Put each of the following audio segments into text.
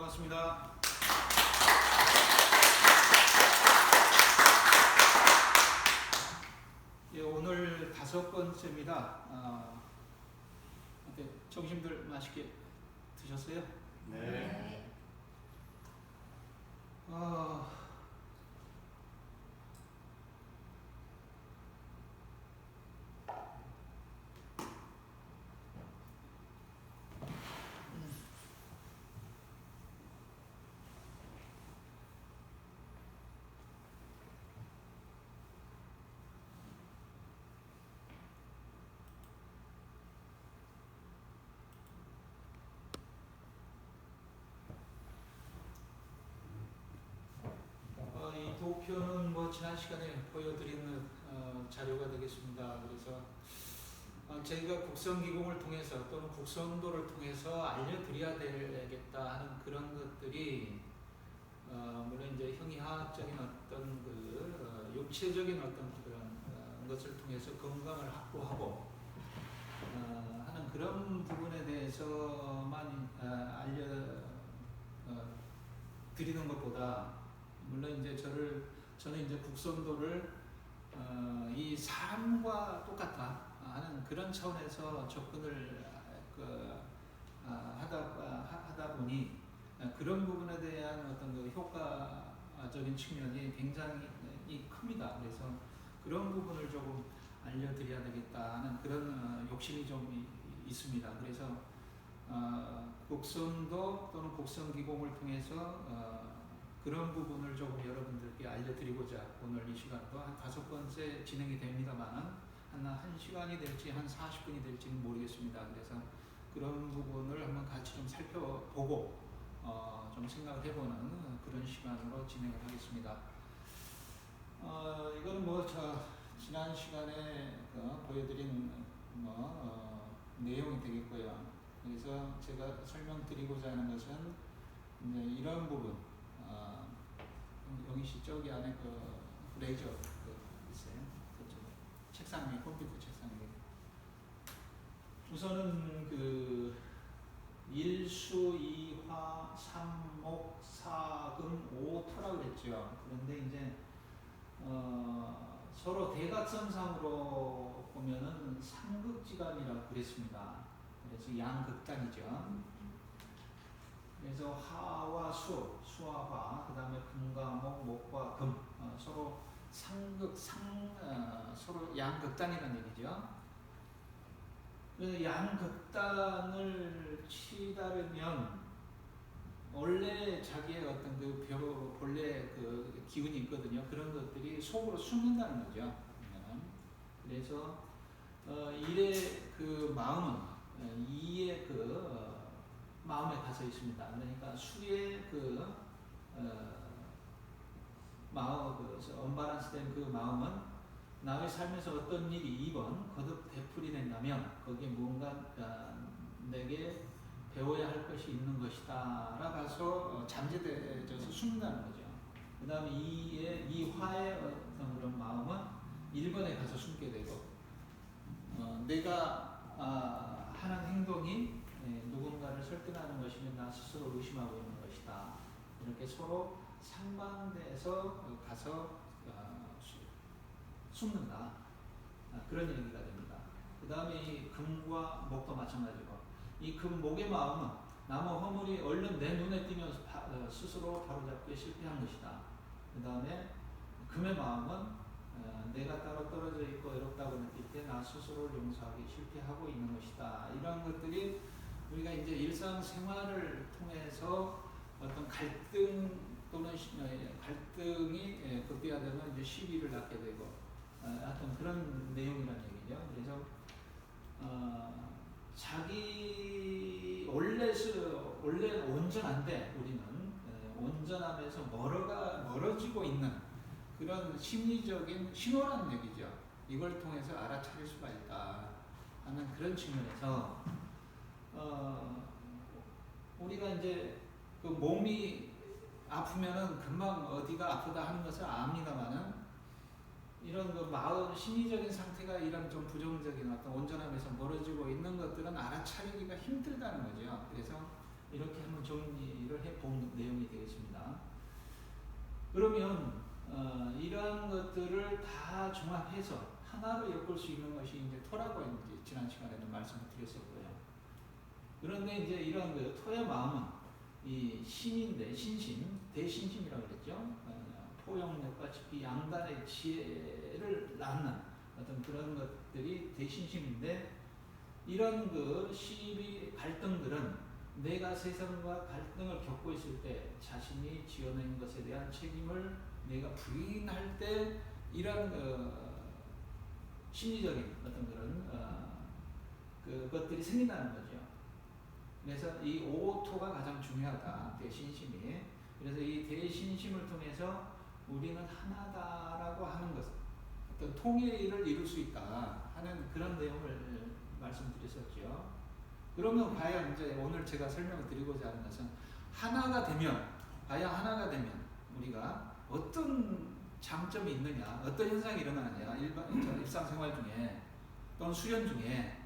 반갑습니다. 예, 오늘 5번째입니다. 점심들 맛있게 드셨어요? 네. 이 도표는 지난 시간에 보여드린 자료가 되겠습니다. 그래서 저희가 국성기공을 통해서 또는 국성도를 통해서 알려드려야 되겠다 하는 그런 것들이 물론 이제 형이하학적인 어떤 육체적인 어떤 그런 것을 통해서 건강을 확보하고 하는 그런 부분에 대해서만 드리는 것보다, 물론 이제 저는 이제 국성도를 이 사람과 똑같다 하는 그런 차원에서 접근을 하다 보니 그런 부분에 대한 어떤 효과적인 측면이 굉장히 큽니다. 그래서 그런 부분을 조금 알려드려야 되겠다 하는 그런 욕심이 좀 있습니다. 그래서 국성도 또는 국성기공을 통해서 그런 부분을 조금 여러분들께 알려드리고자 오늘 이 시간도 한 5번째 진행이 됩니다만 한 1시간이 될지 한 40분이 될지는 모르겠습니다. 그래서 그런 부분을 한번 같이 좀 살펴보고 좀 생각을 해보는 그런 시간으로 진행을 하겠습니다. 이건 지난 시간에 보여드린 내용이 되겠고요. 그래서 제가 설명드리고자 하는 것은 이제 이런 부분, 영희 씨 저기 안에 레이저 있어요. 그쪽 책상 위에, 컴퓨터 책상 위에. 우선은 일수, 이화, 삼목, 사금, 오토라고 그랬죠. 그런데 이제 서로 대각선상으로 보면은 삼극지간이라고 그랬습니다. 그래서 양극단이죠. 그래서 화와 수와 화, 그 다음에 금과 목, 목과 금, 서로 서로 양극단이라는 얘기죠. 그래서 양극단을 치다르면 원래 자기의 어떤 본래 기운이 있거든요. 그런 것들이 속으로 숨는다는 거죠. 그래서 일의 마음은 이의 마음에 가서 있습니다. 그러니까 수의 마음, 언밸런스된 마음은 남의 삶에서 어떤 일이 2번 거듭 되풀이 된다면 거기에 뭔가 내게 배워야 할 것이 있는 것이다 라가서 잠재되어서 숨는다는 거죠. 그 다음에 이화의 어떤 그런 마음은 1번에 가서 숨게 되고, 내가 하는 행동이 누군가를 설득하는 것이면 나 스스로 의심하고 있는 것이다. 이렇게 서로 상반돼서 가서 숨는다. 그런 얘기가 됩니다. 그 다음에 이 금과 목도 마찬가지고, 이 목의 마음은 나무 허물이 얼른 내 눈에 띄면 스스로 바로잡기에 실패한 것이다. 그 다음에 금의 마음은 내가 따로 떨어져 있고 외롭다고 느낄 때 나 스스로를 용서하기 실패하고 있는 것이다. 이런 것들이 우리가 이제 일상생활을 통해서 어떤 갈등 또는 갈등이 극대화되면 이제 시비를 낳게 되고 하여튼 그런 내용이라는 얘기죠. 그래서 자기 원래는 온전한데 우리는 온전함에서 멀어지고 있는 그런 심리적인 신호라는 얘기죠. 이걸 통해서 알아차릴 수가 있다 하는 그런 측면에서 우리가 이제 몸이 아프면은 금방 어디가 아프다 하는 것을 압니다만은 이런 마음 심리적인 상태가 이런 좀 부정적인 어떤 온전함에서 멀어지고 있는 것들은 알아차리기가 힘들다는 거죠. 그래서 이렇게 한번 정리를 해본 내용이 되겠습니다. 그러면 이러한 것들을 다 종합해서 하나로 엮을 수 있는 것이 이제 토라고 이제 지난 시간에도 말씀을 드렸었고요. 그런데 이제 이러한 그 토의 마음은 이 신인데 신심, 대신심이라고 그랬죠. 포용력과 깊이 양단의 지혜를 낳는 어떤 그런 것들이 대신심인데 이런 그 시비 갈등들은 내가 세상과 갈등을 겪고 있을 때 자신이 지어낸 것에 대한 책임을 내가 부인할 때 이런 심리적인 어떤 그런 그것들이 생긴다는 거죠. 그래서 이 오토가 가장 중요하다. 대신심이. 그래서 이 대신심을 통해서 우리는 하나다라고 하는 것, 어떤 통일을 이룰 수 있다 하는 그런 내용을 말씀드렸었죠. 그러면 과연 이제 오늘 제가 설명을 드리고자 하는 것은 과연 하나가 되면 우리가 어떤 장점이 있느냐, 어떤 현상이 일어나느냐, 일상생활 중에 또는 수련 중에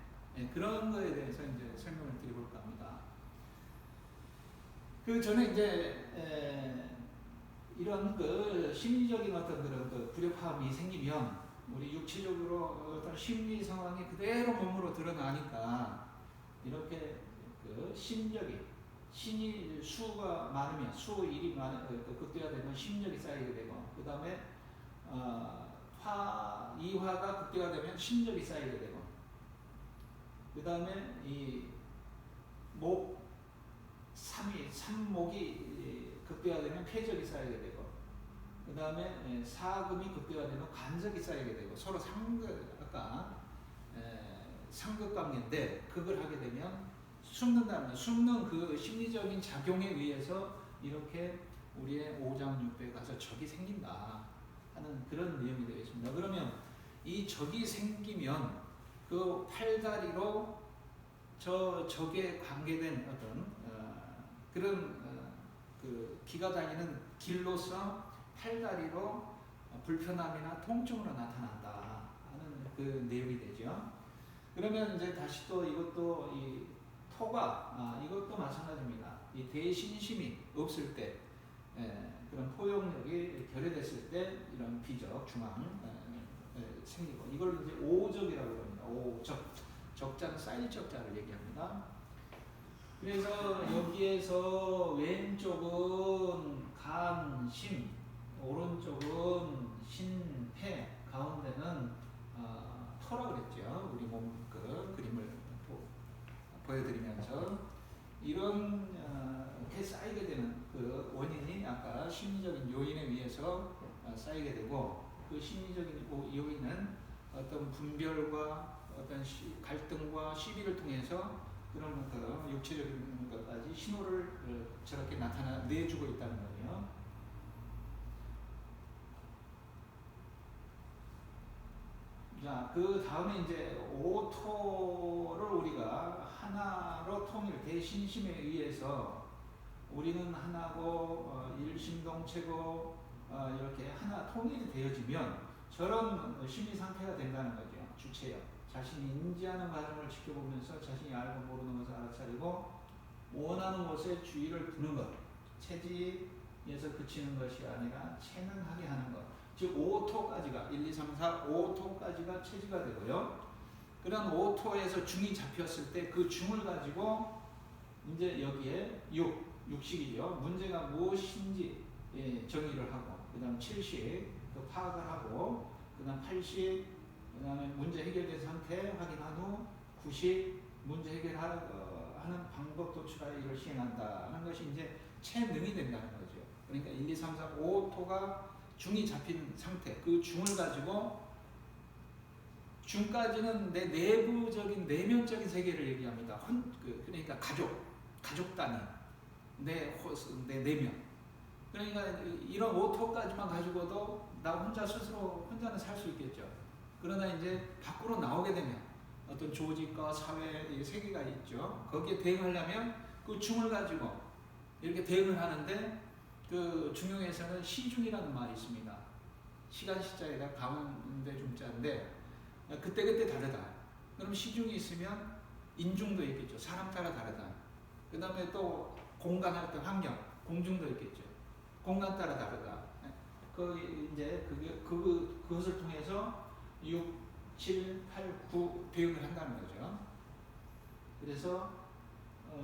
그런 거에 대해서 이제 설명을 드려볼까 합니다. 그 전에 이제 이런 그 심리적인 어떤 그런 그 불협화음이 생기면 우리 육체적으로 어떤 심리 상황이 그대로 몸으로 드러나니까 이렇게 그 심적인 신이 수가 많으면 일이 극대화되면 심력이 쌓이게 되고 그 다음에 이화가 극대화되면 심력이 쌓이게 되고 그 다음에 이 삼목이 극대화되면 폐적이 쌓이게 되고 그 다음에 사금이 극대화되면 간석이 쌓이게 되고 서로 상극관계인데 그걸 하게 되면 숨는 그 심리적인 작용에 의해서 이렇게 우리의 오장육부에 가서 적이 생긴다 하는 그런 내용이 되겠습니다. 그러면 이 적이 생기면 그 팔다리로 저 적에 관계된 어떤 그런 그 기가 다니는 길로서 팔다리로 불편함이나 통증으로 나타난다 하는 그 내용이 되죠. 그러면 이제 다시 또 이것도 이 토가 이것도 마찬가지입니다. 이 대신심이 없을 때 그런 포용력이 결여됐을 때 이런 비적, 중앙 생기고 이걸 이제 오적이라고 합니다. 오적, 적자는 쌓일 적자를 얘기합니다. 그래서 여기에서 왼쪽은 간심, 오른쪽은 신패, 가운데는 토라고 그랬죠. 우리 몸 그 그림을 보여드리면서 이렇게 쌓이게 되는 그 원인이 아까 심리적인 요인에 의해서 쌓이게 되고 그 심리적인 요인은 어떤 분별과 어떤 갈등과 시비를 통해서 그런 그 육체적인 것까지 신호를 저렇게 내주고 있다는 거예요. 자, 그 다음에 이제 오토를 우리가 하나로 통일, 대신심에 의해서 우리는 하나고 일심동체고 이렇게 하나 통일이 되어지면 저런 심리 상태가 된다는 거죠. 주체요. 자신이 인지하는 과정을 지켜보면서 자신이 알고 모르는 것을 알아차리고 원하는 것에 주의를 두는 것. 체지에서 그치는 것이 아니라 체능하게 하는 것. 즉 5토까지가 1, 2, 3, 4, 5토까지가 체지가 되고요. 그런 5토에서 중이 잡혔을 때 그 중을 가지고 이제 여기에 육식이죠. 문제가 무엇인지 정의를 하고 그 다음 70 또 파악을 하고 그 다음 80 그 다음에 문제 해결된 상태 확인한 후 90 문제 해결하는 방법 도출하여 이를 시행한다는 것이 이제 체능이 된다는 거죠. 그러니까 1, 2, 3, 4, 5토가 중이 잡힌 상태, 그 중을 가지고 중까지는 내 내부적인 내면적인 세계를 얘기합니다. 그러니까 가족 단위, 내 내면. 그러니까 이런 5토까지만 가지고도 나 혼자는 살 수 있겠죠. 그러나 이제 밖으로 나오게 되면 어떤 조직과 사회의 세계가 있죠. 거기에 대응하려면 그 중을 가지고 이렇게 대응을 하는데 그 중용에서는 시중이라는 말이 있습니다. 시간 시자에다 가운데 중자인데 그때 다르다. 그럼 시중이 있으면 인중도 있겠죠. 사람 따라 다르다. 그 다음에 또 공간할 때 환경, 공중도 있겠죠. 공간 따라 다르다. 이제 그것을 통해서 6, 7, 8, 9 배역을 한다는 거죠. 그래서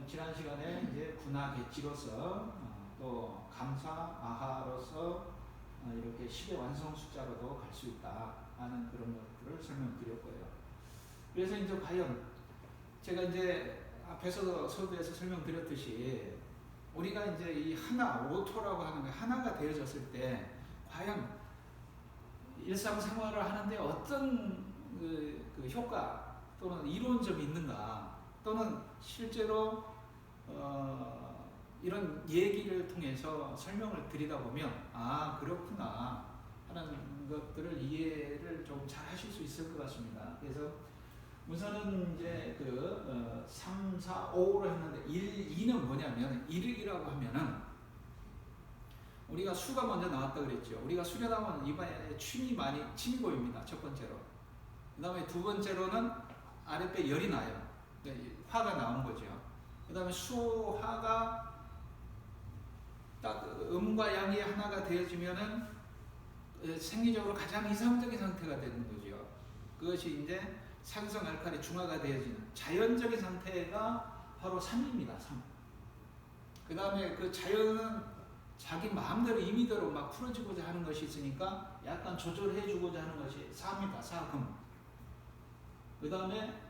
지난 시간에 이제 군화 개치로서 또 감사 아하로서 이렇게 10의 완성 숫자로도 갈 수 있다 하는 그런 것들을 설명드렸고요. 그래서 이제 과연 제가 이제 앞에서도 서두에서 설명드렸듯이 우리가 이제 이 하나, 오토라고 하는 게 하나가 되어졌을 때 과연 일상생활을 하는데 어떤 그 효과 또는 이론점이 있는가, 또는 실제로 이런 얘기를 통해서 설명을 드리다 보면 아 그렇구나 하는 것들을 이해를 좀 잘 하실 수 있을 것 같습니다. 그래서 우선은 이제 3, 4, 5로 했는데 1, 2는 뭐냐면 1이라고 하면은 우리가 수가 먼저 나왔다 그랬죠. 우리가 수련하면 이번에 침이 보입니다. 첫 번째로. 그 다음에 두 번째로는 아랫배 열이 나요. 화가 나온 거죠. 그 다음에 수화가 딱 음과 양이 하나가 되어지면은 생리적으로 가장 이상적인 상태가 되는 거죠. 그것이 이제 산성 알칼리 중화가 되어지는 자연적인 상태가 바로 3입니다. 3. 그 다음에 그 자연은 자기 마음대로 임의대로 막 풀어지고자 하는 것이 있으니까 약간 조절해 주고자 하는 것이 4입니다. 4금. 그 다음에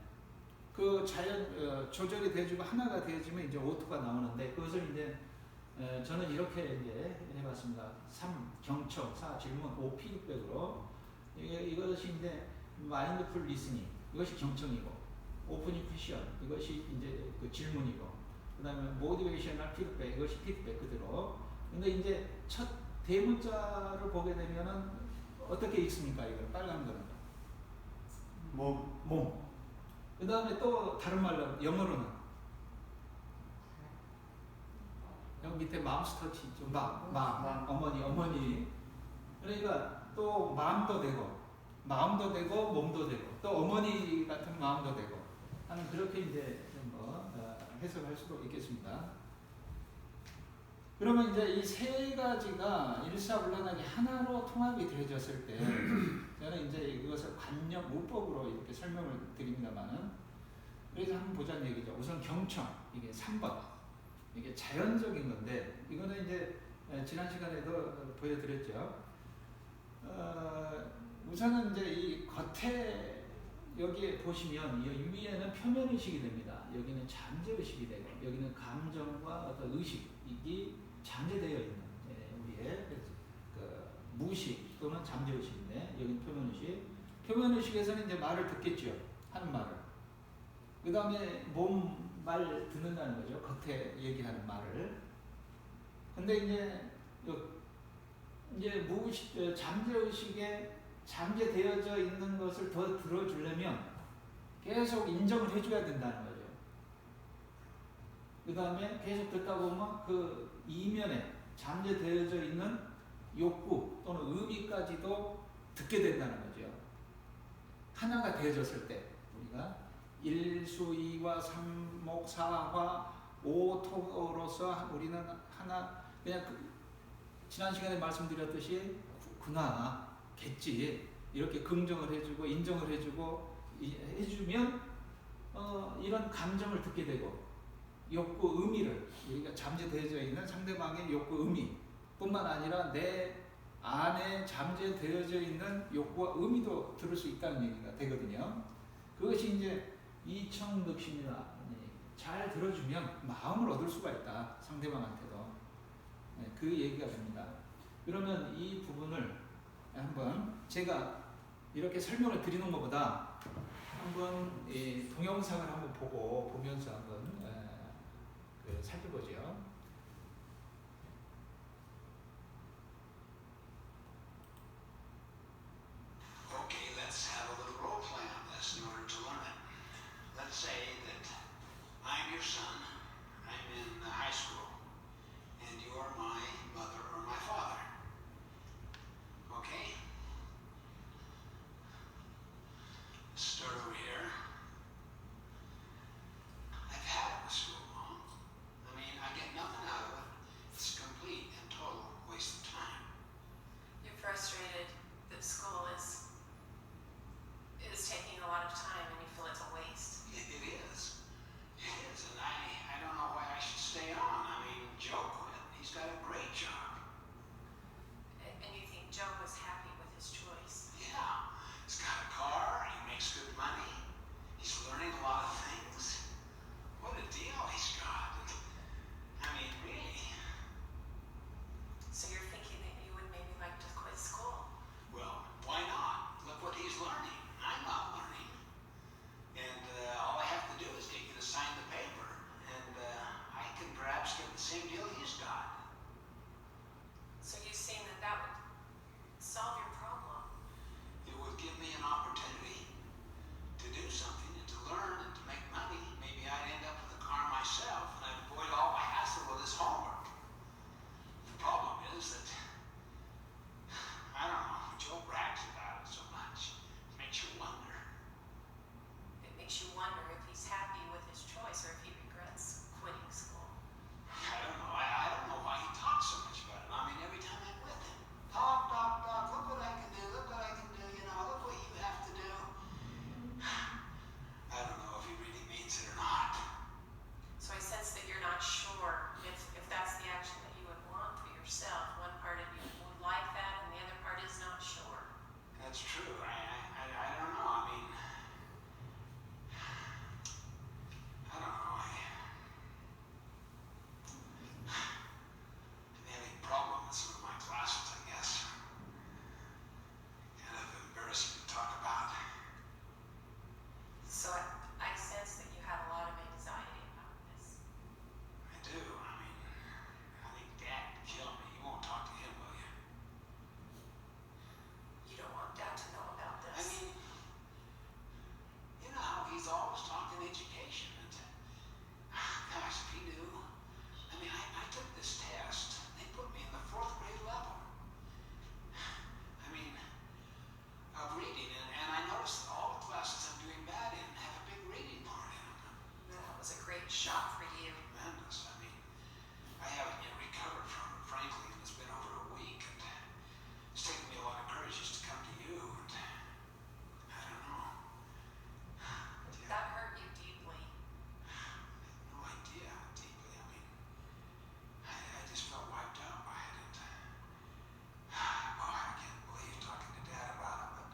그 자연 조절이 되어지고 하나가 되어지면 이제 오토가 나오는데, 그것을 이제 저는 이렇게 이제 해봤습니다. 3 경청, 4 질문, 5 피드백으로 이것이 이제 마인드풀 리스닝, 이것이 경청이고, 오프닝 퀘션, 이것이 이제 그 질문이고, 그 다음에 모티베이셔널 피드백, 이것이 피드백 그대로. 근데 이제 첫 대문자를 보게 되면은 어떻게 읽습니까? 이거 빨간 거는 몸. 그 다음에 또 다른 말로 영어로는 여기 밑에 맘스터치 있죠. 마음. 어머니. 그러니까 또 마음도 되고 몸도 되고 또 어머니 같은 마음도 되고 하는, 그렇게 이제 해석할 수도 있겠습니다. 그러면 이제 이 세 가지가 일사불란하게 하나로 통합이 되어졌을 때 저는 이제 이것을 관념 문법으로 이렇게 설명을 드립니다만은, 그래서 한번 보자는 얘기죠. 우선 경청, 이게 3번, 이게 자연적인 건데, 이거는 이제 지난 시간에도 보여드렸죠. 우선은 이제 이 겉에 여기에 보시면 이 위에는 표면의식이 됩니다. 여기는 잠재의식이 되고, 여기는 감정과 어떤 의식이 잠재되어 있는 우리의 그 무의식 또는 잠재의식인데, 여기는 표면의식. 표면의식에서는 이제 말을 듣겠죠. 하는 말을. 그 다음에 몸 말 듣는다는 거죠. 겉에 얘기하는 말을. 근데 이제 무의식, 잠재의식에 잠재되어져 있는 것을 더 들어주려면 계속 인정을 해줘야 된다는 거죠. 그 다음에 계속 듣다 보면 그 이면에 잠재되어져 있는 욕구 또는 의미까지도 듣게 된다는 거죠. 하나가 되어졌을 때 우리가 일수이와 삼목 사화 오토로서 우리는 하나, 그냥 지난 시간에 말씀드렸듯이 구나 겠지 이렇게 긍정을 해주고 인정을 해주면 이런 감정을 듣게 되고, 욕구 의미를, 우리가 잠재되어져 있는 상대방의 욕구 의미 뿐만 아니라 내 안에 잠재되어져 있는 욕구와 의미도 들을 수 있다는 얘기가 되거든요. 그것이 이제 이청득심이다. 잘 들어주면 마음을 얻을 수가 있다. 상대방한테도. 그 얘기가 됩니다. 그러면 이 부분을 한번 제가 이렇게 설명을 드리는 것보다 한번 동영상을 한번 보면서 한번 살펴보죠. Okay, let's have a little role play on this in order to learn it. Let's say that I'm your son, I'm in high school, and you're my mother or my father. Okay? Let's start over here. I've had it with school, Mom. perhaps get the same deal he's got. So you seem that that would solve your problem. It would give me an opportunity to do something and to learn and to make money. Maybe I'd end up with a car myself and I'd avoid all the hassle with this homework. The problem is that, I don't know, Joe brags about it so much. It makes you wonder. It makes you wonder if he's happy with his choice or if he regrets quitting school. I don't know. I don't know why he talks so much about it. I mean, every time I'm with him, talk, look what I can do, look what I can do, you know, look what you have to do. I don't know if he really means it or not. So I sense that you're not sure if that's the action that you would want for yourself. One part of you would like that and the other part is not sure. That's true. I don't know. I mean, I don't know. I'm having a problem with some of my classes, I guess. Kind of embarrassing to talk about. So I sense that you have a lot of anxiety about this. I do. I mean, I think Dad would kill me. You won't talk to him, will you? You don't want Dad to know about I this. mean, you know how he's always talking education. And, gosh, if he knew. I mean, I took this test. They put me in the 4th grade level. I mean, of reading. And I noticed that all the classes I'm doing bad in have a big reading part in them. That was a great shock for you. Tremendous. I mean, I haven't yet recovered from it, frankly, and it's been over a week. And it's taken me a lot of courage just to come to you. And I don't know. Do you That hurt you deeply. no idea how deeply. I mean, I just felt wiped out by it. And, oh, I can't believe talking to Dad about it, but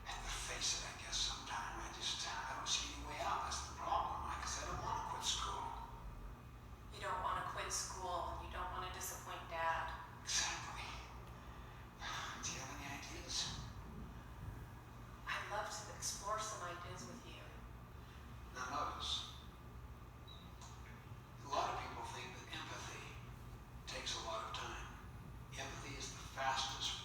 I have to face it, I guess, sometime. I don't see any way out. That's the problem. Like I said, I don't want to quit school. You don't want to quit school and you don't want to disappoint Dad. Exactly. Do you have any ideas? I'd love to explore some ideas with you. Now notice, a lot of people think that empathy takes a lot of time. Empathy is the fastest.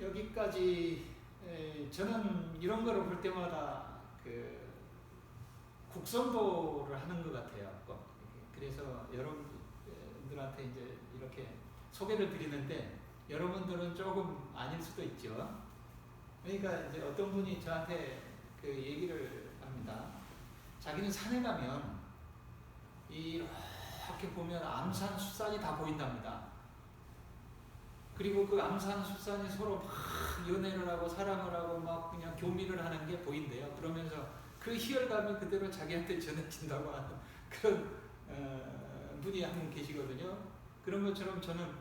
여기까지 저는 이런 거를 볼 때마다 그 국선도를 하는 것 같아요. 꼭. 그래서 여러분들한테 이제 이렇게 소개를 드리는데 여러분들은 조금 아닐 수도 있죠. 그러니까 이제 어떤 분이 저한테 그 얘기를 합니다. 자기는 산에 가면 이렇게 보면 암산 숫산이 다 보인답니다. 그리고 그 암산 숫산이 서로 막 연애를 하고 사랑을 하고 막 그냥 교미를 하는 게 보인대요. 그러면서 그 희열감이 그대로 자기한테 전해진다고 하는 그런 분이 한 분 계시거든요. 그런 것처럼 저는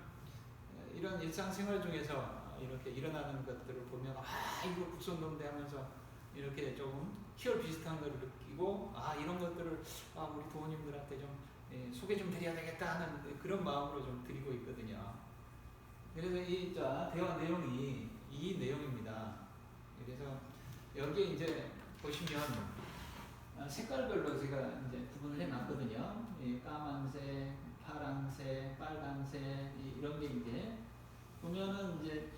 이런 일상생활 중에서 이렇게 일어나는 것들을 보면 이거 국선동대 하면서 이렇게 조금 희열 비슷한 걸 느끼고 이런 것들을 우리 부모님들한테 좀 소개 좀 드려야 되겠다 하는 그런 마음으로 좀 드리고 있거든요. 그래서 이 대화 내용이 이 내용입니다. 그래서 여기에 이제 보시면 색깔별로 제가 이제 구분을 해놨거든요. 까만색, 파란색, 빨간색 이런 게 이제 보면은 이제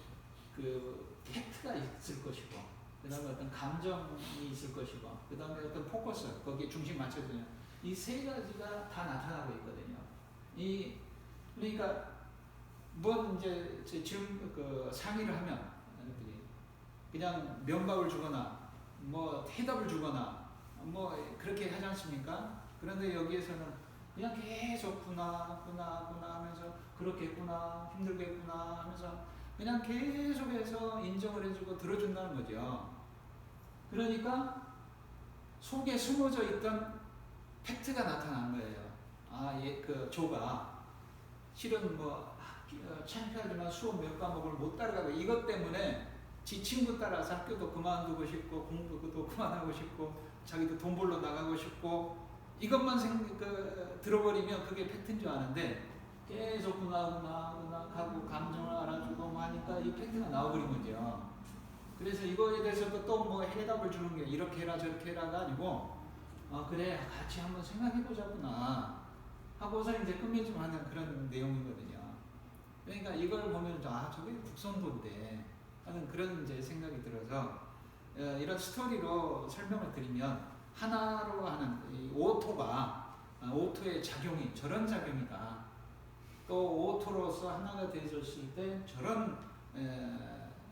그 팩트가 있을 것이고, 그 다음에 어떤 감정이 있을 것이고, 그 다음에 어떤 포커스 거기에 중심 맞춰주는 이 세 가지가 다 나타나고 있거든요. 그러니까 뭐 이제 지금 그 상의를 하면 그냥 면박을 주거나 뭐 해답을 주거나 뭐 그렇게 하지 않습니까? 그런데 여기에서는 그냥 계속 구나 하면서 그렇겠구나 힘들겠구나 하면서 그냥 계속해서 인정을 해주고 들어준다는 거죠. 그러니까 속에 숨어져 있던 팩트가 나타난 거예요. 그 조가 실은 뭐 창피하지만 수업 몇 과목을 못 따라가고 이것 때문에 지 친구 따라서 학교도 그만두고 싶고 공부도 그만하고 싶고 자기도 돈 벌러 나가고 싶고 이것만 들어버리면 그게 팩트인 줄 아는데 계속 구나 하고 감정을 알아주고 뭐 하니까 이 팩트가 나와버린 거죠. 그래서 이거에 대해서도 또 뭐 해답을 주는 게 이렇게 해라 저렇게 해라가 아니고 그래 같이 한번 생각해보자구나 하고서 이제 끝맺음하는 그런 내용이거든요. 그러니까 이걸 보면 저게 국선도인데 하는 그런 이제 생각이 들어서 이런 스토리로 설명을 드리면 하나로 하는 이 오토가 오토의 작용이 저런 작용이다. 또 오토로서 하나가 되어졌을 때 저런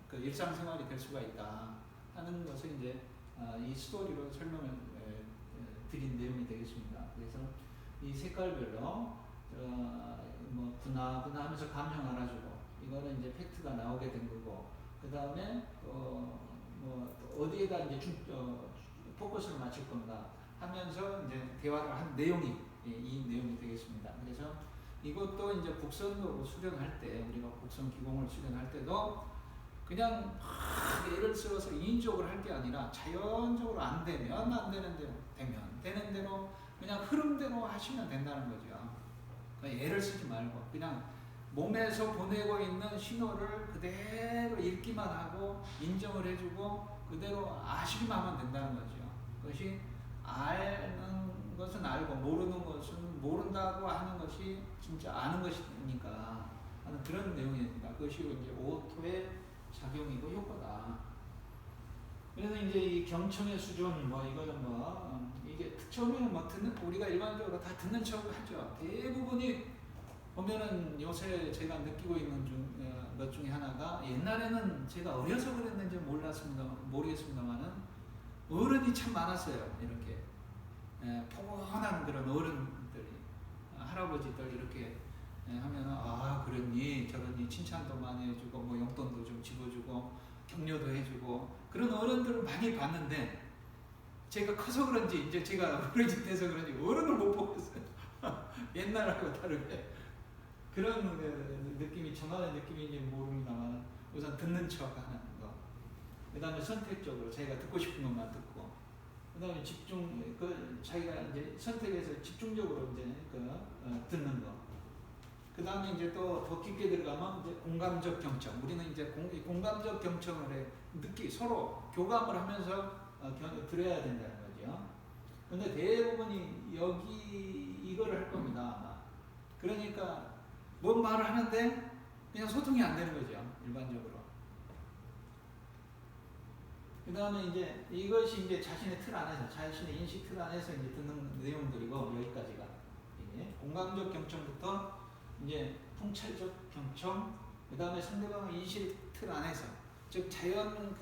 그 일상생활이 될 수가 있다 하는 것을 이제 이 스토리로 설명을 드린 내용이 되겠습니다. 그래서 이 색깔별로 뭐 구나구나 하면서 감정 알아주고 이거는 이제 팩트가 나오게 된 거고 그 다음에 뭐 어디에다 이제 포커스를 맞출 건가 하면서 이제 대화를 한 내용이 이 내용이 되겠습니다. 그래서 이것도 이제 국선으로 수련할 때 우리가 국선 기공을 수련할 때도 그냥 막 예를 들어서 인위적으로 할 게 아니라 자연적으로 안 되면 안 되는 대로 되는 대로 그냥 흐름대로 하시면 된다는 거죠. 그러니까 예를 쓰지 말고 그냥 몸에서 보내고 있는 신호를 그대로 읽기만 하고 인정을 해주고 그대로 아시기만 하면 된다는 거죠. 그것이 아는 것은 알고 모르는 것은 모른다고 하는 것이 진짜 아는 것이니까 하는 그런 내용입니다. 그것이 이제 오토의 작용이고 효과다. 그래서 이제 이 경청의 수준 뭐 이거는 이게 처음에는 우리가 일반적으로 다 듣는 척을 하죠. 대부분이 보면은 요새 제가 느끼고 있는 것 중에 하나가 옛날에는 제가 어려서 그랬는지 모르겠습니다만은 어른이 참 많았어요. 이렇게 포근한 그런 어른들이 할아버지들 이렇게 하면은 그랬니 저랬니 칭찬도 많이 해주고 뭐 용돈도 좀 집어주고 격려도 해주고 그런 어른들을 많이 봤는데 제가 커서 그런지 이제 제가 어른이 돼서 그런지 어른을 못 보겠어요. 옛날하고 다르게 그런 느낌이 전하는 느낌인지 모릅니다만 우선 듣는 척하는 거. 그 다음에 선택적으로 자기가 듣고 싶은 것만 듣고 그 다음에 자기가 이제 선택해서 집중적으로 이제 듣는 거. 그 다음에 이제 또 더 깊게 들어가면 이제 공감적 경청. 우리는 이제 공감적 경청을 해 서로 교감을 하면서 들어야 된다는 거죠. 근데 대부분이 이거를 할 겁니다. 아마. 그러니까 뭔 말을 하는데 그냥 소통이 안 되는 거죠. 일반적으로. 그 다음에 이제 이것이 이제 자신의 틀 안에서, 자신의 인식 틀 안에서 이제 듣는 내용들이고, 여기까지가. 공감적 경청부터 이제 통찰적 경청, 그 다음에 상대방의 인식 틀 안에서, 즉 자연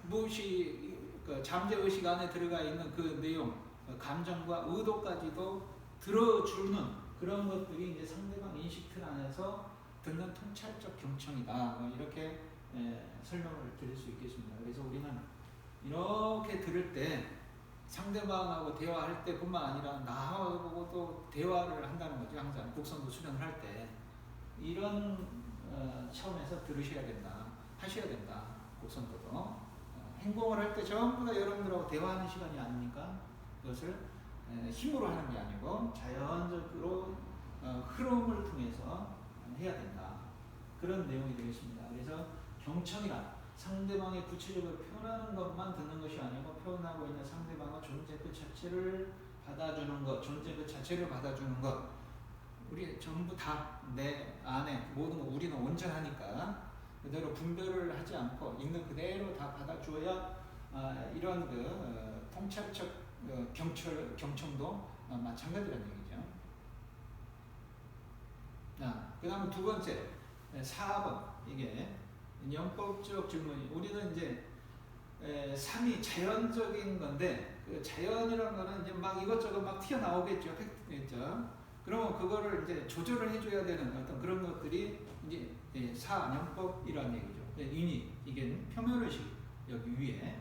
무의식, 잠재의식 안에 들어가 있는 그 내용, 감정과 의도까지도 들어주는 그런 것들이 이제 상대방 인식 틀 안에서 듣는 통찰적 경청이다. 이렇게 설명을 드릴 수 있겠습니다. 그래서 우리는 이렇게 들을 때 상대방하고 대화할 때뿐만 아니라 나하고도 대화를 한다는 거죠. 항상 국선도 수련을 할 때 이런 차원에서 들으셔야 된다, 하셔야 된다. 국선도도 행동을 할 때 전부 다 여러분들하고 대화하는 시간이 아닙니까? 그것을 힘으로 하는 게 아니고 자연적으로 흐름을 통해서 해야 된다. 그런 내용이 되겠습니다. 그래서 경청이란 상대방의 구체적으로 표현하는 것만 듣는 것이 아니고 표현하고 있는 상대방의 존재 그 자체를 받아주는 것, 존재 그 자체를 받아주는 것. 우리 전부 다 내 안에 모든 거 우리는 온전하니까 그대로 분별을 하지 않고 있는 그대로 다 받아주어야 이런 통찰적 경청도 마찬가지라는 얘기죠. 그 다음 두 번째 4번 이게 영법적 질문이 우리는 이제 삶이 자연적인 건데 그 자연이라는 거는 이제 막 이것저것 막 튀어나오겠죠. 팩트겠죠. 그러면 그거를 이제 조절을 해줘야 되는 어떤 그런 것들이 이제 사영법이라는 얘기죠. 인이 이게 표면의식 여기 위에.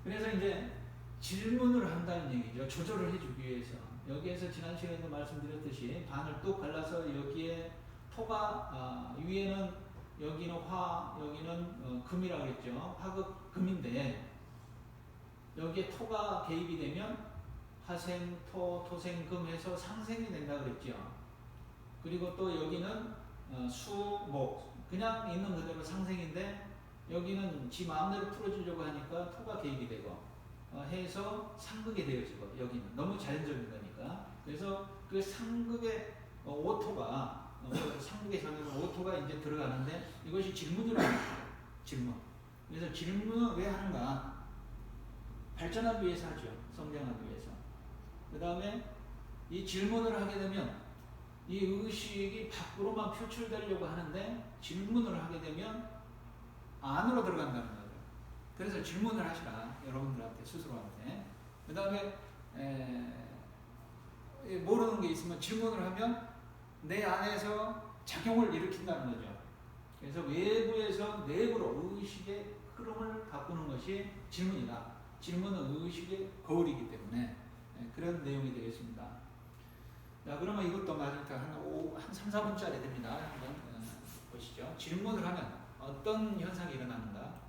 그래서 이제 질문을 한다는 얘기죠. 조절을 해주기 위해서. 여기에서 지난 시간에도 말씀드렸듯이 반을 뚝 갈라서 여기에 토가 위에는 여기는 화, 여기는 금이라고 했죠. 화극 금인데 여기에 토가 개입이 되면 화생, 토, 토생, 금 해서 상생이 된다 그랬죠. 그리고 또 여기는 수, 목 그냥 있는 그대로 상생인데 여기는 지 마음대로 풀어주려고 하니까 토가 개입이 되고 해서 상극이 되어지고 여기는 너무 자연적인 거니까 그래서 그 상극의 오토가 상극의 장면은 오토가 이제 들어가는데 이것이 질문으로 하는 거예요. 질문. 그래서 질문을 왜 하는가? 발전하기 위해서 하죠. 성장하기 위해서. 그 다음에 이 질문을 하게 되면 이 의식이 밖으로만 표출되려고 하는데 질문을 하게 되면 안으로 들어간다는 거예요. 그래서 질문을 하시라. 여러분들한테 스스로한테. 그 다음에 모르는 게 있으면 질문을 하면 내 안에서 작용을 일으킨다는 거죠. 그래서 외부에서 내부로 의식의 흐름을 바꾸는 것이 질문이다. 질문은 의식의 거울이기 때문에 그런 내용이 되겠습니다. 자, 그러면 이것도 마지막 한 3, 4분짜리 됩니다. 한번 보시죠. 질문을 하면 어떤 현상이 일어나는가?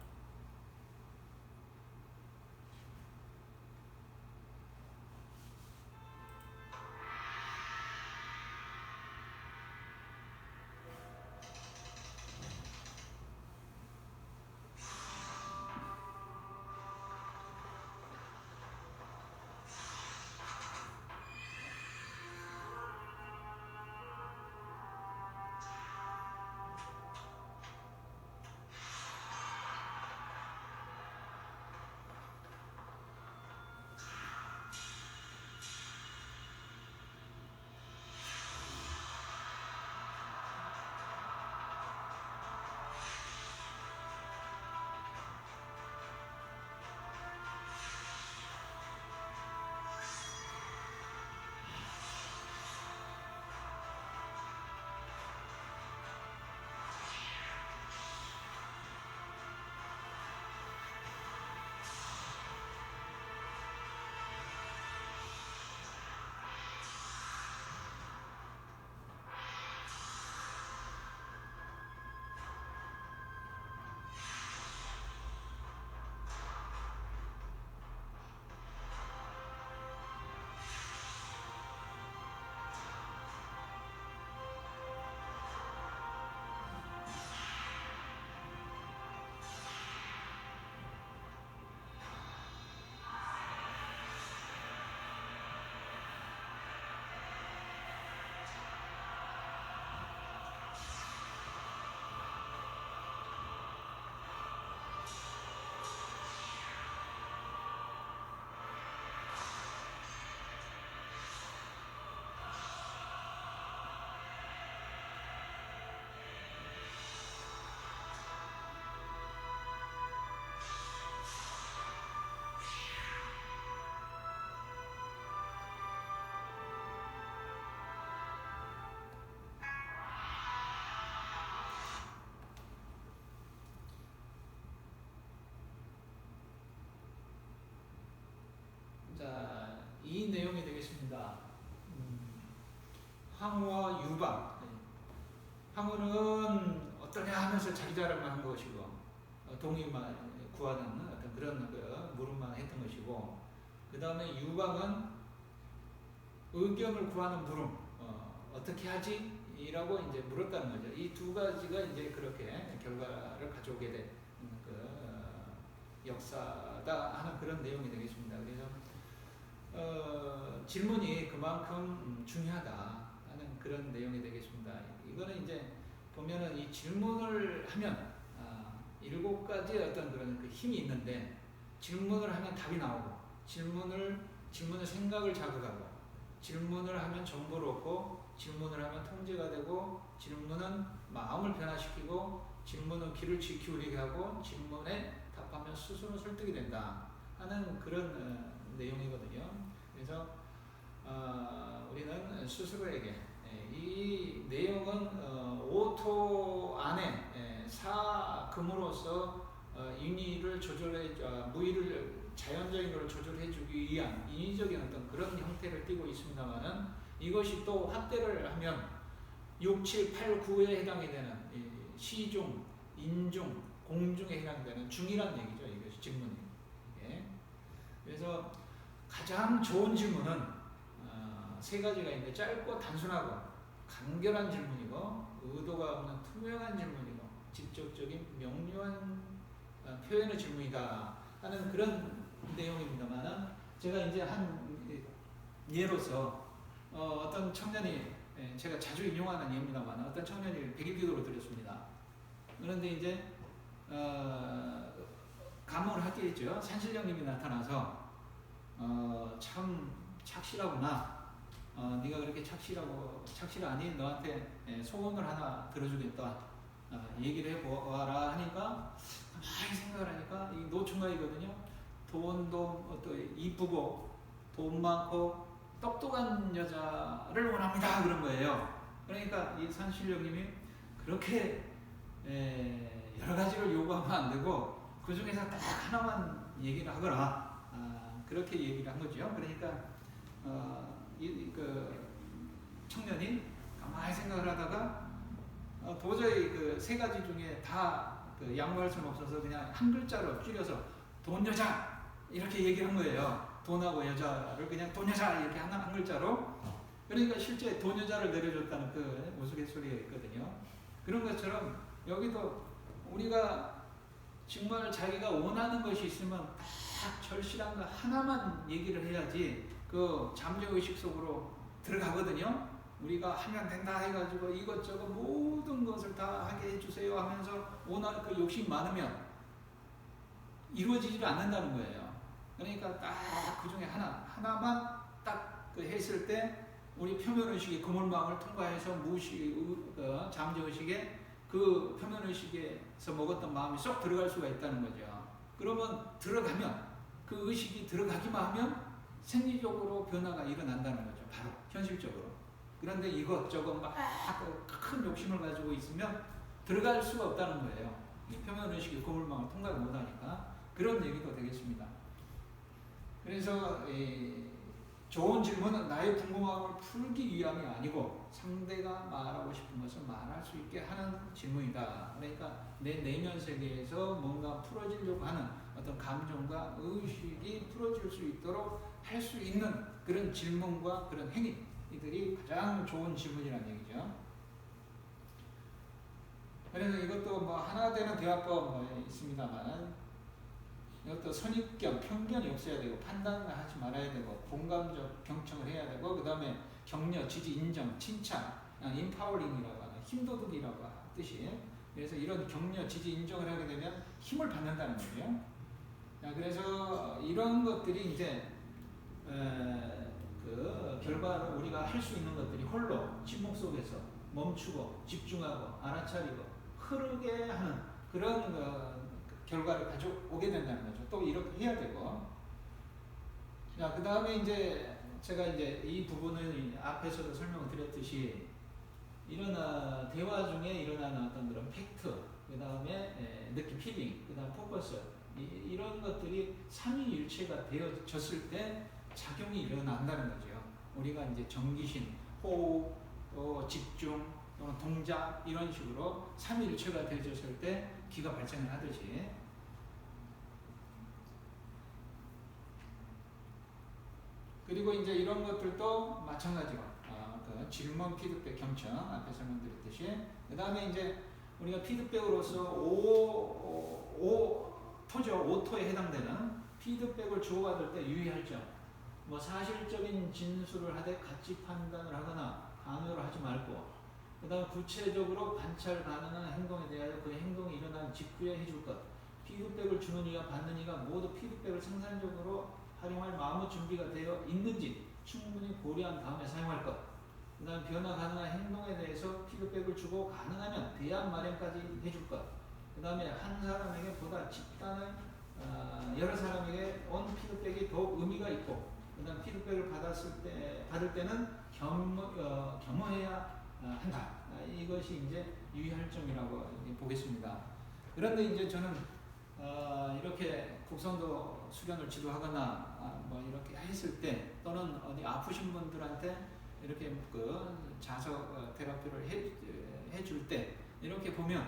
자, 이 내용이 되겠습니다. 황후와 유방. 황후는 어떠냐 하면서 자기 자랑만 한 것이고, 동의만 구하는 어떤 그런 물음만 했던 것이고, 그 다음에 유방은 의견을 구하는 물음, 어떻게 하지? 이라고 이제 물었다는 거죠. 이 두 가지가 이제 그렇게 결과를 가져오게 된 역사다 하는 그런 내용이 되겠습니다. 그래서 질문이 그만큼 중요하다 하는 그런 내용이 되겠습니다. 이거는 이제 보면은 이 질문을 하면 7가지 어떤 그런 그 힘이 있는데 질문을 하면 답이 나오고 질문을 생각을 자극하고 질문을 하면 정보를 얻고 질문을 하면 통제가 되고 질문은 마음을 변화시키고 질문은 귀를 기울이게 하고 질문에 답하면 스스로 설득이 된다 하는 그런 내용이거든요. 그래서 우리는 스스로에게 이 내용은 오토 안에 사금으로서 인위를 무의를 자연적인 걸 조절해주기 위한 인위적인 어떤 그런 형태를 띠고 있습니다만은 이것이 또 확대를 하면 6, 7, 8, 9에 해당이 되는 시중, 인중, 공중에 해당되는 중이라는 얘기죠. 이것이 질문이. 예. 그래서 가장 좋은 질문은 3가지가 있는데 짧고 단순하고 간결한 질문이고 의도가 없는 투명한 질문이고 직접적인 명료한 표현의 질문이다 하는 그런 내용입니다만은 제가 이제 한 예로서 어떤 청년이 제가 자주 인용하는 예입니다만 어떤 청년이 100일 기도를 드렸습니다. 그런데 이제 감흥을 하겠죠. 산신령님이 나타나서 참 착실하구나. 네가 그렇게 착실하니 너한테 소원을 하나 들어주겠다. 얘기를 해보아라 하니까 가만히 생각을 하니까 이 노총각이거든요. 돈도 또 이쁘고 돈 많고 똑똑한 여자를 원합니다. 그런 거예요. 그러니까 이 산신령님이 그렇게 여러 가지를 요구하면 안 되고 그 중에서 딱 하나만 얘기를 하거라. 그렇게 얘기를 한 거죠. 그러니까 그 청년이 가만히 생각을 하다가 도저히 그 세 가지 중에 다 그 양보할 수는 없어서 그냥 한 글자로 줄여서 돈 여자 이렇게 얘기한 거예요. 돈하고 여자를 그냥 돈 여자 이렇게 한 글자로. 그러니까 실제 돈 여자를 내려줬다는 그 우스갯소리가 있거든요. 그런 것처럼 여기도 우리가 정말 자기가 원하는 것이 있으면 딱 절실한 거 하나만 얘기를 해야지 그 잠재의식 속으로 들어가거든요. 우리가 하면 된다 해가지고 이것저것 모든 것을 다 하게 해주세요 하면서 원하는 그 욕심이 많으면 이루어지지 않는다는 거예요. 그러니까 딱 그 중에 하나만 딱 그 했을 때 우리 표면의식이 그물망을 통과해서 잠재의식에 그 표면의식에서 먹었던 마음이 쏙 들어갈 수가 있다는 거죠. 그러면 들어가면 그 의식이 들어가기만 하면 생리적으로 변화가 일어난다는 거죠. 바로 현실적으로. 그런데 이것저것 막 큰 욕심을 가지고 있으면 들어갈 수가 없다는 거예요. 표면의식이 그물망을 통과를 못하니까. 그런 얘기도 되겠습니다. 그래서 좋은 질문은 나의 궁금함을 풀기 위함이 아니고 상대가 말하고 싶은 것을 말할 수 있게 하는 질문이다. 그러니까 내 내면 세계에서 뭔가 풀어지려고 하는 어떤 감정과 의식이 풀어질 수 있도록 할 수 있는 그런 질문과 그런 행위들이 가장 좋은 질문이라는 얘기죠. 그래서 이것도 뭐 하나 되는 대화법 뭐 있습니다만 이것도 선입견, 편견이 없어야 되고 판단을 하지 말아야 되고 공감적 경청을 해야 되고 그 다음에 격려, 지지, 인정, 칭찬, 인파워링이라고 하는 힘도둑이라고 하는 뜻이. 그래서 이런 격려, 지지, 인정을 하게 되면 힘을 받는다는 거죠. 그래서 이런 것들이 이제 그 결과로 우리가 할 수 있는 것들이 홀로 침묵 속에서 멈추고 집중하고 알아차리고 흐르게 하는 그런 결과를 가져오게 된다는 거죠. 또 이렇게 해야 되고. 자, 그 다음에 이제 제가 이제 이 부분을 앞에서도 설명을 드렸듯이 이런 대화 중에 일어나는 어떤 그런 팩트, 그 다음에 느낌, 필링, 그 다음 포커스 이런 것들이 삼위일체가 되어졌을 때 작용이 일어난다는 거죠. 우리가 이제 정기신, 호흡, 또 집중, 또는 동작 이런 식으로 삼위일체가 되어졌을 때 기가 발생을 하듯이. 그리고 이제 이런 것들도 마찬가지로 그 질문, 피드백, 경청 앞에 설명드렸듯이 그 다음에 이제 우리가 피드백으로서 오토에 해당되는 피드백을 주고받을 때 유의할 점. 뭐 사실적인 진술을 하되 가치 판단을 하거나 강요를 하지 말고 그 다음 구체적으로 관찰 가능한 행동에 대하여 그 행동이 일어난 직후에 해줄 것. 피드백을 주는 이와 받는 이가 모두 피드백을 생산적으로 활용할 마음의 준비가 되어 있는지 충분히 고려한 다음에 사용할 것. 그 다음 변화 가능한 행동에 대해서 피드백을 주고 가능하면 대안 마련까지 해줄 것. 그 다음에 한 사람에게 보다 집단의 여러 사람에게 온 피드백이 더욱 의미가 있고 그 다음 피드백을 받을 때는 겸허해야 한다. 이것이 이제 유의할 점이라고 보겠습니다. 그런데 이제 저는 이렇게 국선도 수련을 지도하거나 뭐 이렇게 했을 때 또는 어디 아프신 분들한테 이렇게 그 자석 테라피를 해줄 때 이렇게 보면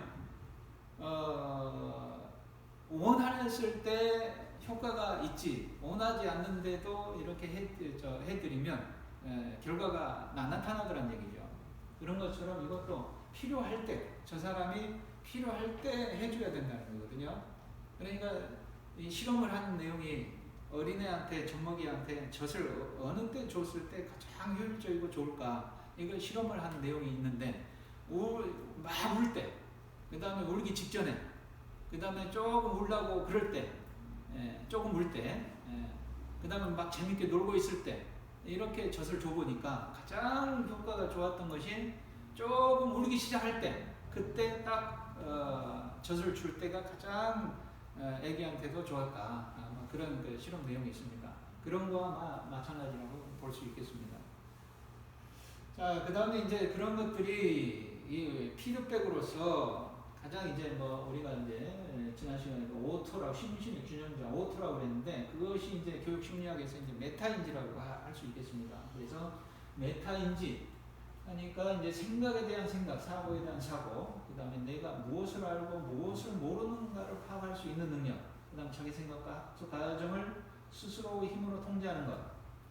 원했을 때 효과가 있지 원하지 않는데도 이렇게 해드리면 결과가 나타나더란 얘기죠. 그런 것처럼 이것도 필요할 때 저 사람이 필요할 때 해줘야 된다는 거거든요. 그러니까 이 실험을 한 내용이 어린애한테 젖먹이한테 젖을 어느 때 줬을 때 가장 효율적이고 좋을까, 이걸 실험을 한 내용이 있는데 막 울 때, 그 다음에 울기 직전에, 그 다음에 조금 울라고 그럴 때, 조금 울 때, 그 다음에 막 재밌게 놀고 있을 때, 이렇게 젖을 줘보니까 가장 효과가 좋았던 것이 조금 울기 시작할 때, 그때 딱 젖을 줄 때가 가장 애기한테도 좋았다. 뭐 그런 그 실험 내용이 있습니다. 그런 거와 마찬가지라고 볼 수 있겠습니다. 자, 그 다음에 이제 그런 것들이 이 피드백으로서 가장 이제 뭐 우리가 이제 지난 시간에 오토라고, 심신의 균형자 오토라고 그랬는데, 그것이 이제 교육 심리학에서 이제 메타인지라고 할 수 있겠습니다. 그래서 메타인지 하니까 이제 생각에 대한 생각, 사고에 대한 사고, 그 다음에 내가 무엇을 알고 무엇을 모르는가를 파악할 수 있는 능력, 그 다음 자기 생각과 학습 과정을 스스로의 힘으로 통제하는 것,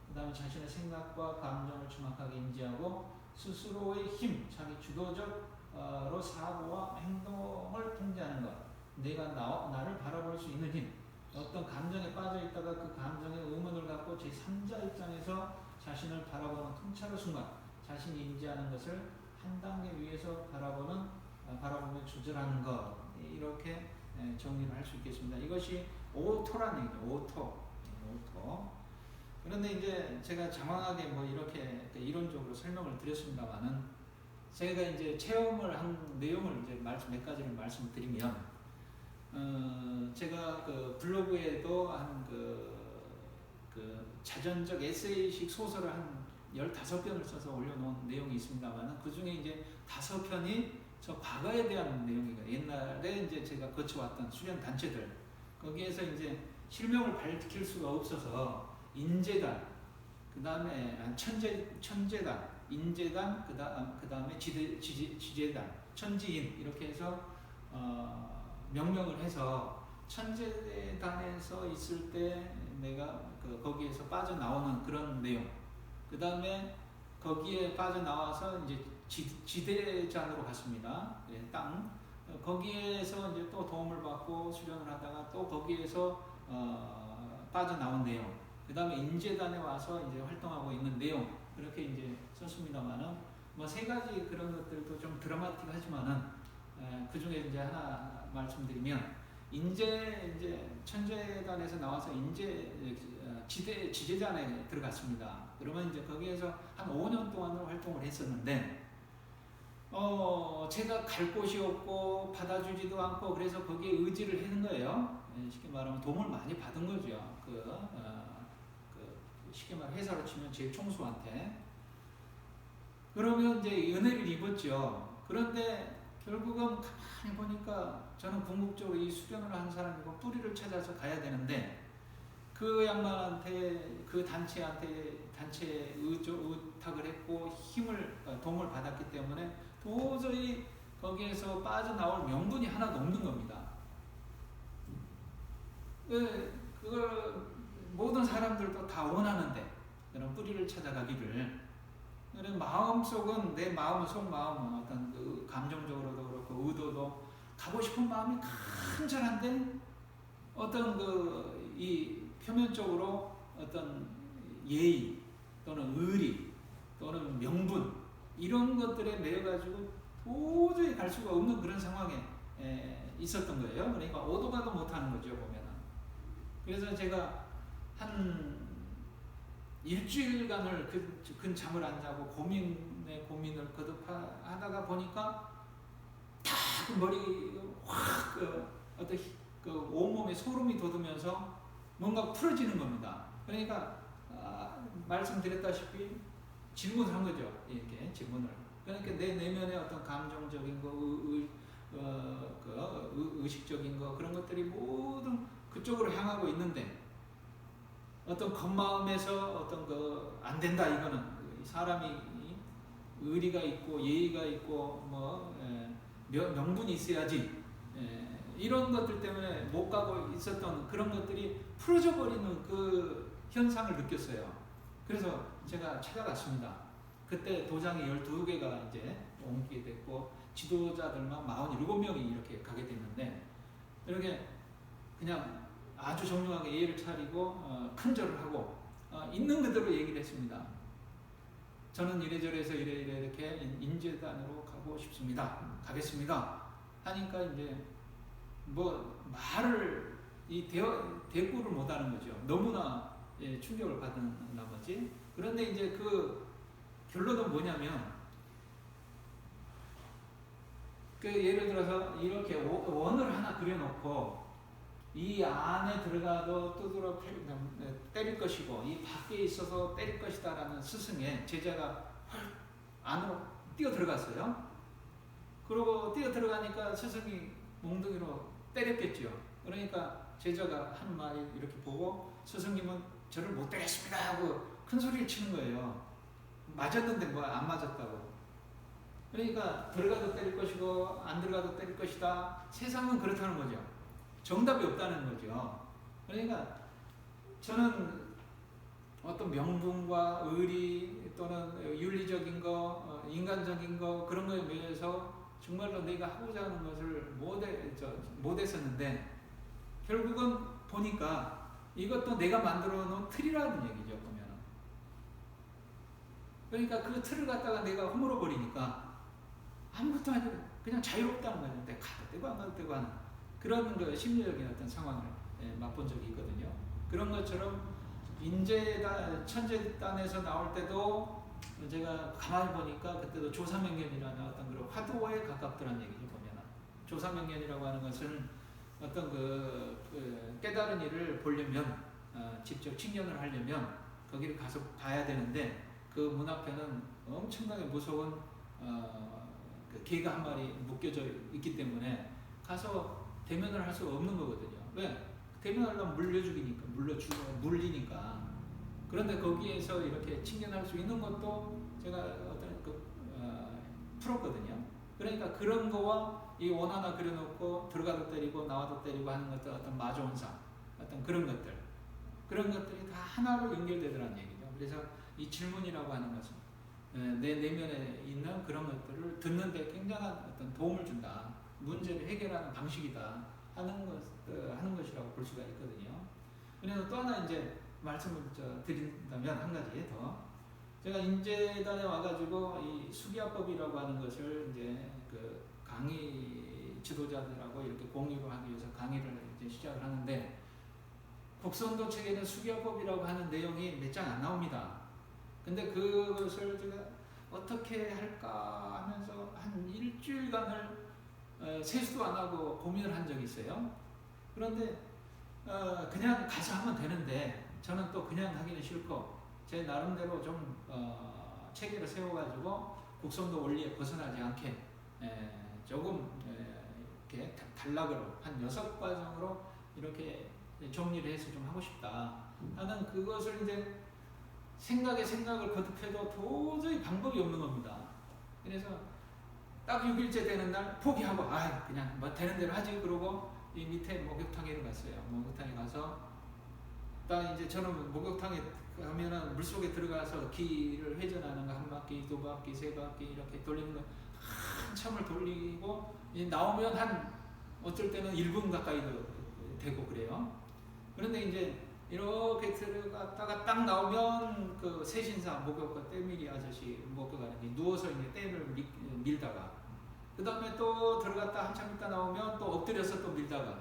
그 다음에 자신의 생각과 감정을 정확하게 인지하고 스스로의 힘, 자기 주도적으로 사고와 행동을 통제하는 것, 내가 나를 바라볼 수 있는 힘, 어떤 감정에 빠져 있다가 그 감정에 의문을 갖고 제3자 입장에서 자신을 바라보는 통찰의 순간, 자신이 인지하는 것을 한 단계 위에서 바라보며 조절하는 것, 이렇게 정리를 할 수 있겠습니다. 이것이 오토라는 얘기죠. 오토. 그런데 이제 제가 장황하게 뭐 이렇게 이론적으로 설명을 드렸습니다만은, 제가 이제 체험을 한 내용을 이제 몇 가지를 말씀드리면, 제가 그 블로그에도 한 그 자전적 에세이식 소설을 한 15편을 써서 올려놓은 내용이 있습니다만, 그 중에 이제 5편이 저 과거에 대한 내용이에요. 옛날에 이제 제가 거쳐왔던 수련 단체들, 거기에서 이제 실명을 밝힐 수가 없어서 인재단, 그 다음에 천재단, 인재단, 그 다음에 지재단, 천지인, 이렇게 해서 명명을 해서, 천재단에서 있을 때 내가 거기에서 빠져나오는 그런 내용, 그 다음에 거기에 빠져나와서 이제 지대잔으로 갔습니다. 땅. 거기에서 이제 또 도움을 받고 수련을 하다가 또 거기에서 빠져나온 내용. 그 다음에 인재단에 와서 이제 활동하고 있는 내용. 그렇게 이제 썼습니다만은, 뭐 3가지 그런 것들도 좀 드라마틱하지만은, 그 중에 이제 하나 말씀드리면, 이제 천재단에서 나와서 지재단에 들어갔습니다. 그러면 이제 거기에서 한 5년 동안을 활동을 했었는데, 제가 갈 곳이 없고 받아주지도 않고, 그래서 거기에 의지를 하는 거예요. 쉽게 말하면 도움을 많이 받은 거죠. 쉽게 말해 회사로 치면 제일 총수한테. 그러면 이제 은혜를 입었죠. 그런데 결국은 가만히 보니까 저는 궁극적으로 이 수련을 한 사람이고 뿌리를 찾아서 가야 되는데, 그 양반한테, 그 단체에 의탁을 했고 도움을 받았기 때문에 도저히 거기에서 빠져나올 명분이 하나도 없는 겁니다. 그걸 모든 사람들도 다 원하는데, 그런 뿌리를 찾아가기를. 마음속은, 내 마음은, 속마음은 어떤 그 감정적으로도 그렇고 의도도 가고 싶은 마음이 간절한데, 어떤 이 표면적으로 어떤 예의 또는 의리 또는 명분, 이런 것들에 매여가지고 도저히 갈 수가 없는 그런 상황에 있었던 거예요. 그러니까 오도 가도 못하는 거죠, 보면은. 그래서 제가 한 일주일간을 잠을 안 자고 고민을 거듭하다가 보니까 다 그 머리 확 어떤 온몸에 소름이 돋으면서 뭔가 풀어지는 겁니다. 그러니까 말씀드렸다시피 질문을 한 거죠. 이렇게 질문을. 그러니까 내 내면의 어떤 감정적인 거, 의식적인 거, 그런 것들이 모든 그쪽으로 향하고 있는데, 어떤 겉마음에서 어떤 안 된다, 이거는 사람이 의리가 있고 예의가 있고 명분이 있어야지, 이런 것들 때문에 못 가고 있었던 그런 것들이 풀어져 버리는 그 현상을 느꼈어요. 그래서 제가 찾아갔습니다. 그때 도장이 12개가 이제 옮기게 됐고, 지도자들만 47명이 이렇게 가게 됐는데, 이렇게 그냥 아주 정중하게 예의를 차리고 큰절을 하고 있는 그대로 얘기를 했습니다. 저는 이래저래서 이렇게 인재단으로 가고 싶습니다. 가겠습니다. 하니까 이제 뭐 말을 대꾸를 못하는 거죠. 너무나 충격을 받은 나머지. 그런데 이제 그 결론은 뭐냐면 그 예를 들어서 이렇게 원을 하나 그려놓고 이 안에 들어가도 두드러 때릴 것이고 이 밖에 있어서 때릴 것이다라는 스승의 제자가 안으로 뛰어 들어갔어요. 그리고 뛰어 들어가니까 스승이 몽둥이로 때렸겠죠. 그러니까 제자가 하는 말이 이렇게 보고 스승님은 저를 못 때렸습니다 하고 큰 소리를 치는 거예요. 맞았는데 뭐 안 맞았다고. 그러니까 들어가도 때릴 것이고 안 들어가도 때릴 것이다. 세상은 그렇다는 거죠. 정답이 없다는 거죠. 그러니까 저는 어떤 명분과 의리 또는 윤리적인 거, 인간적인 거 그런 거에 매여서 정말로 내가 하고자 하는 것을 못했었는데 결국은 보니까 이것도 내가 만들어 놓은 틀이라는 얘기죠. 보면 그러니까 그 틀을 갖다가 내가 허물어 버리니까 아무것도 아니고 그냥 자유롭다는 거예요. 내가 가도 되고 안 가도 되고 하는 그런 그 심리적인 어떤 상황을 맛본 적이 있거든요. 그런 것처럼 천재단에서 나올 때도 제가 가만히 보니까 그때도 조사명견이라는 어떤 그런 화두에 가깝더란 얘기죠. 보면 조사명견이라고 하는 것은 어떤 그 깨달은 일을 보려면 직접 직면을 하려면 거기를 가서 봐야 되는데 그 문 앞에는 엄청나게 무서운 그 개가 한 마리 묶여져 있기 때문에 가서 대면을 할 수가 없는 거거든요. 왜? 대면하려면 물리니까. 그런데 거기에서 이렇게 직면할 수 있는 것도 제가 어떤 풀었거든요. 그러니까 그런 거와 이 원 하나 그려놓고 들어가도 때리고 나와도 때리고 하는 것들 어떤 마조원상 어떤 그런 것들이 다 하나로 연결되더라는 얘기죠. 그래서 이 질문이라고 하는 것은 내 내면에 있는 그런 것들을 듣는데 굉장한 어떤 도움을 준다. 문제를 해결하는 방식이다. 하는 것이라고 볼 수가 있거든요. 그래서 또 하나 이제 말씀을 드린다면 한 가지 더. 제가 인재단에 와가지고 이 수기화법이라고 하는 것을 이제 그 강의 지도자들하고 이렇게 공유를 하기 위해서 강의를 이제 시작을 하는데 국선도 책에는 수기화법이라고 하는 내용이 몇 장 안 나옵니다. 근데 그것을 제가 어떻게 할까 하면서 한 일주일간을 세수도 안 하고 고민을 한 적이 있어요. 그런데 그냥 가서 하면 되는데 저는 또 그냥 하기는 싫고 제 나름대로 좀 체계를 세워가지고 국선도 원리에 벗어나지 않게 조금 이렇게 단락으로 한 6과정으로 이렇게 정리를 해서 좀 하고 싶다 하는 그것을 이제 생각을 거듭해도 도저히 방법이 없는 겁니다. 그래서 딱 6일째 되는 날 포기하고 그냥 뭐 되는 대로 하지 그러고 이 밑에 목욕탕에 갔어요. 목욕탕에 가서 딱 이제 저는 목욕탕에 가면은 물속에 들어가서 기를 회전하는 거 한 바퀴, 두 바퀴, 세 바퀴 이렇게 돌리는 거 한참을 돌리고 이제 나오면 한 어쩔 때는 1분 가까이도 되고 그래요. 그런데 이제 이렇게 들어갔다가 딱 나오면 그 세신사 목욕과 때밀이 아저씨 목욕하는 게 누워서 이제 댐을 밀다가 그 다음에 또 들어갔다 한참 있다 나오면 또 엎드려서 또 밀다가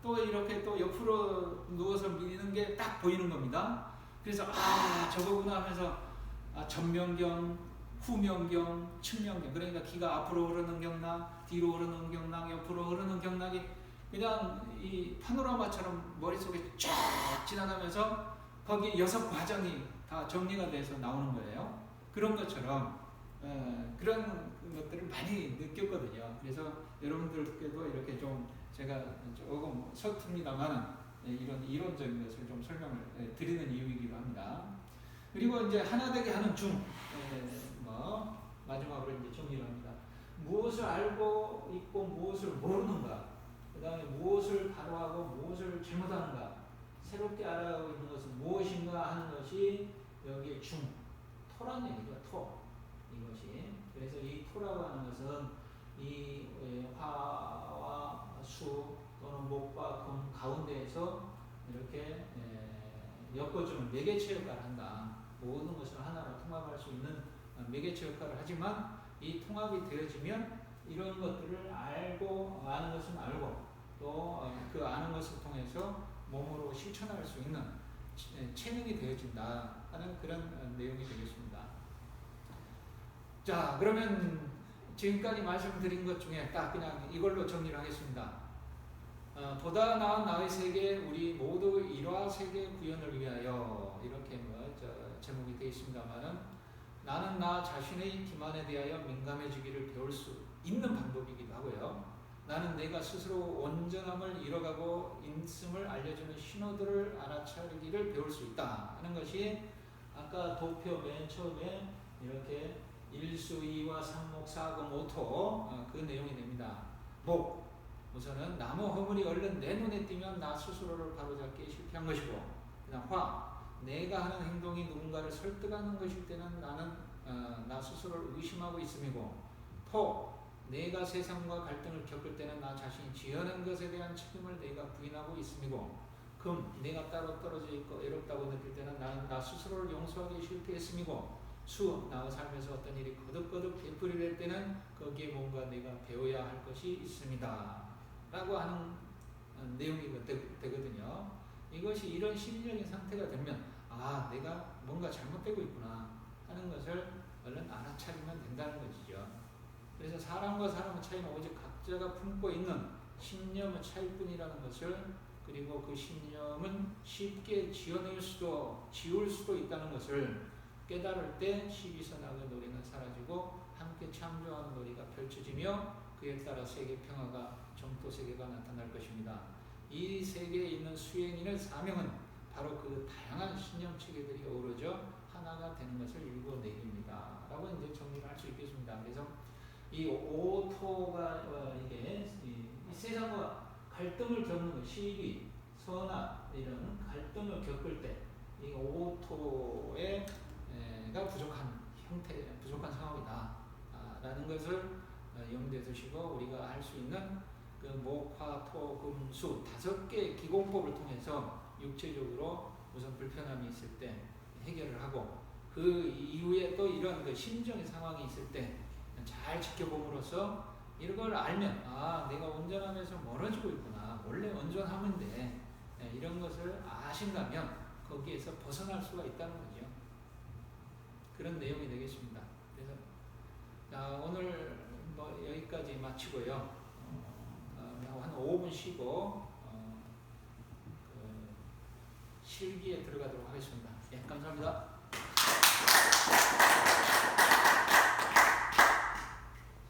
또 이렇게 또 옆으로 누워서 미는 게 딱 보이는 겁니다. 그래서 저거구나 하면서 전명경, 후명경, 측명경 그러니까 기가 앞으로 흐르는 경락, 뒤로 흐르는 경락, 옆으로 흐르는 경락이 그냥 이 파노라마처럼 머릿속에 쫙 지나가면서 거기 6과정이 다 정리가 돼서 나오는 거예요. 그런 것처럼 그런 것들을 많이 느꼈거든요. 그래서 여러분들께도 이렇게 좀 제가 조금 서툽니다만 이런 이론적인 것을 좀 설명을 드리는 이유이기도 합니다. 그리고 이제 하나 되게 하는 마지막으로 이제 정리를 합니다. 무엇을 알고 있고 무엇을 모르는가, 그 다음에 무엇을 바로하고 무엇을 잘못하는가, 새롭게 알아가고 있는 것은 무엇인가 하는 것이 여기에 토라는 얘기죠. 이것이. 그래서 이 토라고 하는 것은 이 화와 수, 또는 목과 금 가운데에서 이렇게 엮어주는 매개체 역할을 한다. 모든 것을 하나로 통합할 수 있는 매개체 역할을 하지만 이 통합이 되어지면 이런 것들을 알고 아는 것은 알고 또 그 아는 것을 통해서 몸으로 실천할 수 있는 체능이 되어진다 하는 그런 내용이 되겠습니다. 자, 그러면 지금까지 말씀드린 것 중에 딱 그냥 이걸로 정리를 하겠습니다. 보다 나은 나의 세계 우리 모두 일화 세계 구현을 위하여 이렇게 제목이 되어 있습니다만은 나는 나 자신의 기만에 대하여 민감해지기를 배울 수 있는 방법이기도 하고요. 나는 내가 스스로 온전함을 잃어가고 있음을 알려주는 신호들을 알아차리기를 배울 수 있다 하는 것이 아까 도표 맨 처음에 이렇게 1수 2와 3목 4금 5토 그 내용이 됩니다. 목 우선은 나무 허물이 얼른 내 눈에 띄면 나 스스로를 바로잡기에 실패한 것이고, 그다음 화 내가 하는 행동이 누군가를 설득하는 것일 때는 나는 나 스스로를 의심하고 있음이고, 토 내가 세상과 갈등을 겪을 때는 나 자신이 지어낸 것에 대한 책임을 내가 부인하고 있음이고, 금 내가 따로 떨어져 있고 외롭다고 느낄 때는 나는 나 스스로를 용서하기 실패했음이고, 수 나의 삶에서 어떤 일이 거듭거듭 되풀이될 때는 거기에 뭔가 내가 배워야 할 것이 있습니다 라고 하는 내용이 되거든요. 이것이 이런 심리적인 상태가 되면 내가 뭔가 잘못되고 있구나 하는 것을 얼른 알아차리면 된다는 것이죠. 그래서 사람과 사람의 차이는 오직 각자가 품고 있는 신념의 차이뿐이라는 것을, 그리고 그 신념은 쉽게 지울 수도 있다는 것을 깨달을 때 시기선악의 놀이는 사라지고 함께 창조하는 놀이가 펼쳐지며 그에 따라 세계 평화가 정토 세계가 나타날 것입니다. 이 세계에 있는 수행인의 사명은 바로 그 다양한 신념 체계들이 어우러져 하나가 되는 것을 일궈내깁니다 라고 이제 정리를 할 수 있겠습니다. 그래서 이 오토가 이게 이 세상과 갈등을 겪는 시기, 선악 이런 갈등을 겪을 때 이 오토가 부족한 상황이다 라는 것을 염두에 두시고 우리가 할 수 있는 그 목, 화, 토, 금, 수 5개의 기공법을 통해서 육체적으로 우선 불편함이 있을 때 해결을 하고, 그 이후에 또 이런 그 심정의 상황이 있을 때 잘 지켜봄으로써 이런 걸 알면 내가 온전함에서 멀어지고 있구나, 원래 온전함인데 이런 것을 아신다면 거기에서 벗어날 수가 있다는 거죠. 그런 내용이 되겠습니다. 그래서 오늘 여기까지 마치고요. 한 5분 쉬고 실기에 들어가도록 하겠습니다. 감사합니다.